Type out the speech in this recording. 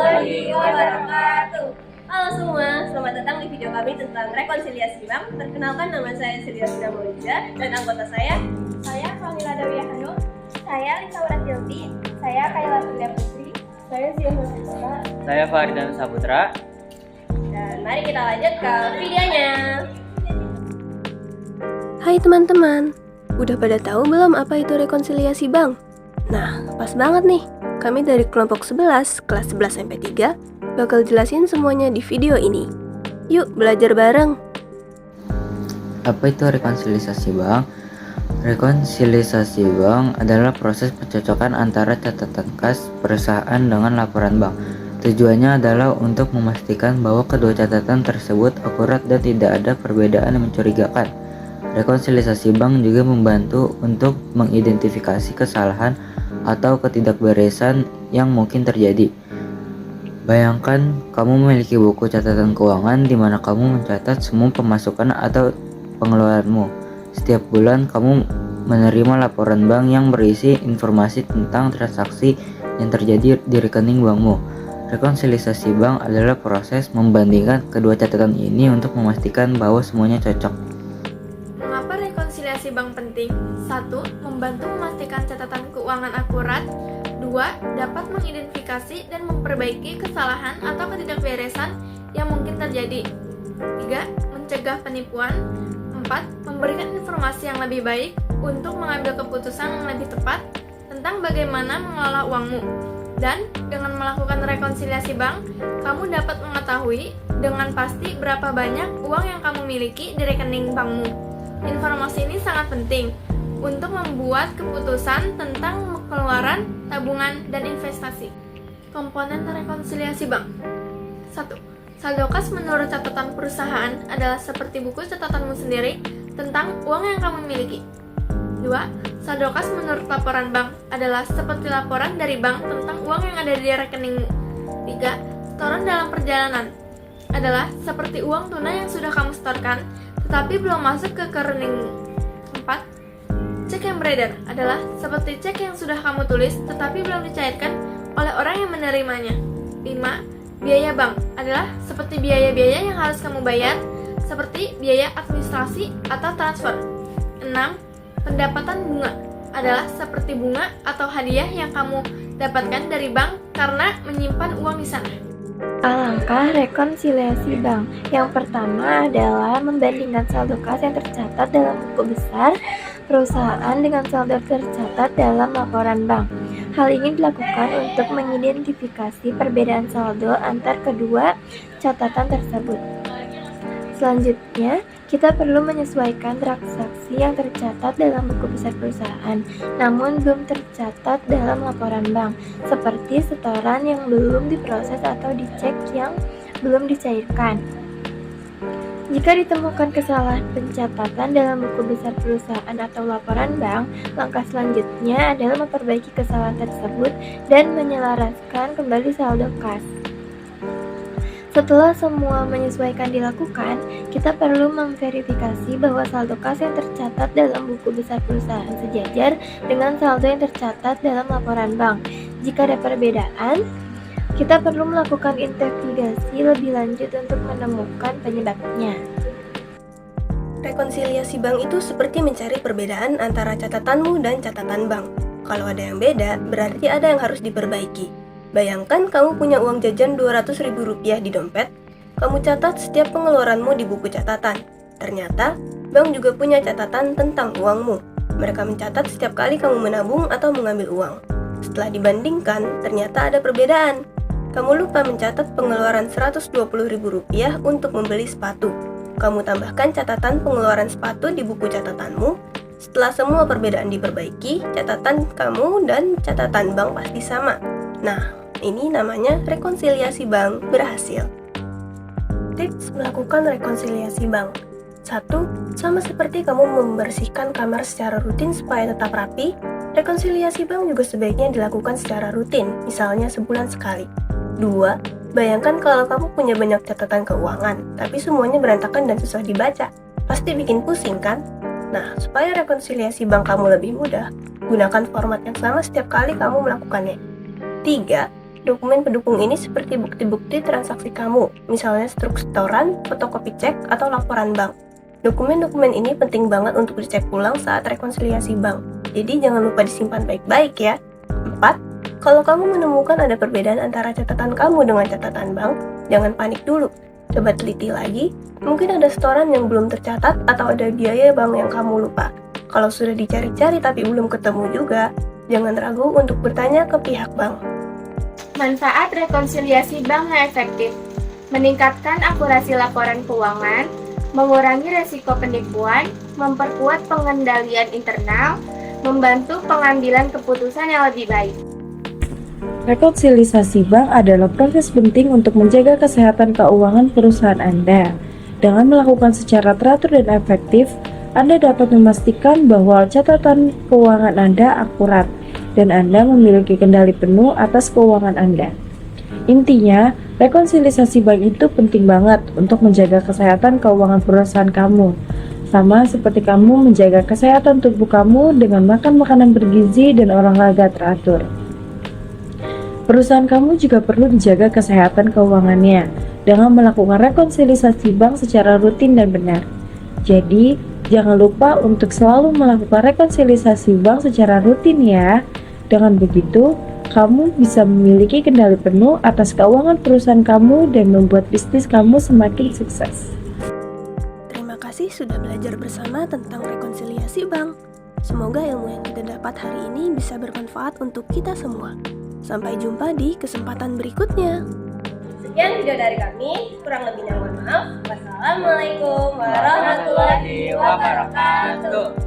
warahmatullahi wabarakatuh. Halo semua, selamat datang di video kami tentang rekonsiliasi bank. Perkenalkan, nama saya Silvia Maulida dan anggota saya Kamila Dawiyah Hanum, saya Lisa Waratilti, saya Kayla Surya Putri, saya Zia Nusantara, Saya Faridan Saputra. dan mari kita lanjut ke videonya. Hai teman-teman, udah pada tahu belum apa itu rekonsiliasi bank? Nah, pas banget nih. Kami dari kelompok 11, kelas 11 sampai 3, bakal jelasin semuanya di video ini. Yuk, belajar bareng. Apa itu rekonsiliasi bank? Rekonsiliasi bank adalah proses pencocokan antara catatan kas perusahaan dengan laporan bank. Tujuannya adalah untuk memastikan bahwa kedua catatan tersebut akurat dan tidak ada perbedaan yang mencurigakan. Rekonsiliasi bank juga membantu untuk mengidentifikasi kesalahan atau ketidakberesan yang mungkin terjadi. Bayangkan kamu memiliki buku catatan keuangan di mana kamu mencatat semua pemasukan atau pengeluaranmu. Setiap bulan kamu menerima laporan bank yang berisi informasi tentang transaksi yang terjadi di rekening bankmu. Rekonsiliasi bank adalah proses membandingkan kedua catatan ini untuk memastikan bahwa semuanya cocok. Mengapa rekonsiliasi bank penting? 1. Membantu memastikan catatan keuangan akurat. 2. Dapat mengidentifikasi dan memperbaiki kesalahan atau ketidakberesan yang mungkin terjadi. 3. Mencegah penipuan. 4. Memberikan informasi yang lebih baik untuk mengambil keputusan yang lebih tepat tentang bagaimana mengelola uangmu. Dan dengan melakukan rekonsiliasi bank, kamu dapat mengetahui dengan pasti berapa banyak uang yang kamu miliki di rekening bankmu. Informasi ini sangat penting untuk membuat keputusan tentang pengeluaran, tabungan, dan investasi. Komponen rekonsiliasi bank. 1. Saldo kas menurut catatan perusahaan adalah seperti buku catatanmu sendiri tentang uang yang kamu miliki. 2. Saldo kas menurut laporan bank adalah seperti laporan dari bank tentang uang yang ada di rekeningmu. 3. Setoran dalam perjalanan adalah seperti uang tunai yang sudah kamu setorkan tetapi belum masuk ke rekeningmu. 4. Cek yang beredar adalah seperti cek yang sudah kamu tulis tetapi belum dicairkan oleh orang yang menerimanya. 5. Biaya bank adalah seperti biaya-biaya yang harus kamu bayar, seperti biaya administrasi atau transfer. 6. Pendapatan bunga adalah seperti bunga atau hadiah yang kamu dapatkan dari bank karena menyimpan uang di sana. Alangkah rekonsiliasi bank. Yang pertama adalah membandingkan saldo kas yang tercatat dalam buku besar perusahaan dengan saldo tercatat dalam laporan bank. Hal ini dilakukan untuk mengidentifikasi perbedaan saldo antar kedua catatan tersebut. Selanjutnya, kita perlu menyesuaikan transaksi yang tercatat dalam buku besar perusahaan, namun belum tercatat dalam laporan bank, seperti setoran yang belum diproses atau dicek yang belum dicairkan. Jika ditemukan kesalahan pencatatan dalam buku besar perusahaan atau laporan bank, langkah selanjutnya adalah memperbaiki kesalahan tersebut dan menyelaraskan kembali saldo kas. Setelah semua menyesuaikan dilakukan, kita perlu memverifikasi bahwa saldo kas yang tercatat dalam buku besar perusahaan sejajar dengan saldo yang tercatat dalam laporan bank. Jika ada perbedaan, kita perlu melakukan investigasi lebih lanjut untuk menemukan penyebabnya. Rekonsiliasi bank itu seperti mencari perbedaan antara catatanmu dan catatan bank. Kalau ada yang beda, berarti ada yang harus diperbaiki. Bayangkan kamu punya uang jajan Rp200.000 di dompet, kamu catat setiap pengeluaranmu di buku catatan. Ternyata, bank juga punya catatan tentang uangmu. Mereka mencatat setiap kali kamu menabung atau mengambil uang. Setelah dibandingkan, ternyata ada perbedaan. Kamu lupa mencatat pengeluaran Rp120.000 untuk membeli sepatu. Kamu tambahkan catatan pengeluaran sepatu di buku catatanmu. Setelah semua perbedaan diperbaiki, catatan kamu dan catatan bank pasti sama. Nah, ini namanya rekonsiliasi bank berhasil. Tips melakukan rekonsiliasi bank. 1. Sama seperti kamu membersihkan kamar secara rutin supaya tetap rapi, rekonsiliasi bank juga sebaiknya dilakukan secara rutin, misalnya sebulan sekali. 2. Bayangkan kalau kamu punya banyak catatan keuangan, tapi semuanya berantakan dan susah dibaca. Pasti bikin pusing kan? Nah, supaya rekonsiliasi bank kamu lebih mudah, gunakan format yang sama setiap kali kamu melakukannya. 3. Dokumen pendukung ini seperti bukti-bukti transaksi kamu, misalnya struk setoran, fotokopi cek, atau laporan bank. Dokumen-dokumen ini penting banget untuk dicek ulang saat rekonsiliasi bank, jadi jangan lupa disimpan baik-baik ya. 4. Kalau kamu menemukan ada perbedaan antara catatan kamu dengan catatan bank, jangan panik dulu. Coba teliti lagi, mungkin ada setoran yang belum tercatat atau ada biaya bank yang kamu lupa. Kalau sudah dicari-cari tapi belum ketemu juga, jangan ragu untuk bertanya ke pihak bank. Manfaat rekonsiliasi bank yang efektif: meningkatkan akurasi laporan keuangan, mengurangi resiko penipuan, memperkuat pengendalian internal, membantu pengambilan keputusan yang lebih baik. Rekonsiliasi bank adalah proses penting untuk menjaga kesehatan keuangan perusahaan Anda. Dengan melakukan secara teratur dan efektif, Anda dapat memastikan bahwa catatan keuangan Anda akurat dan Anda memiliki kendali penuh atas keuangan Anda. Intinya, rekonsiliasi bank itu penting banget untuk menjaga kesehatan keuangan perusahaan kamu. Sama seperti kamu menjaga kesehatan tubuh kamu dengan makan makanan bergizi dan olahraga teratur. Perusahaan kamu juga perlu dijaga kesehatan keuangannya dengan melakukan rekonsiliasi bank secara rutin dan benar. Jadi, jangan lupa untuk selalu melakukan rekonsiliasi bank secara rutin ya. Dengan begitu, kamu bisa memiliki kendali penuh atas keuangan perusahaan kamu dan membuat bisnis kamu semakin sukses. Terima kasih sudah belajar bersama tentang rekonsiliasi bank. Semoga ilmu yang kita dapat hari ini bisa bermanfaat untuk kita semua. Sampai jumpa di kesempatan berikutnya. Sekian video dari kami, kurang lebihnya mohon maaf. Wassalamualaikum warahmatullahi wabarakatuh.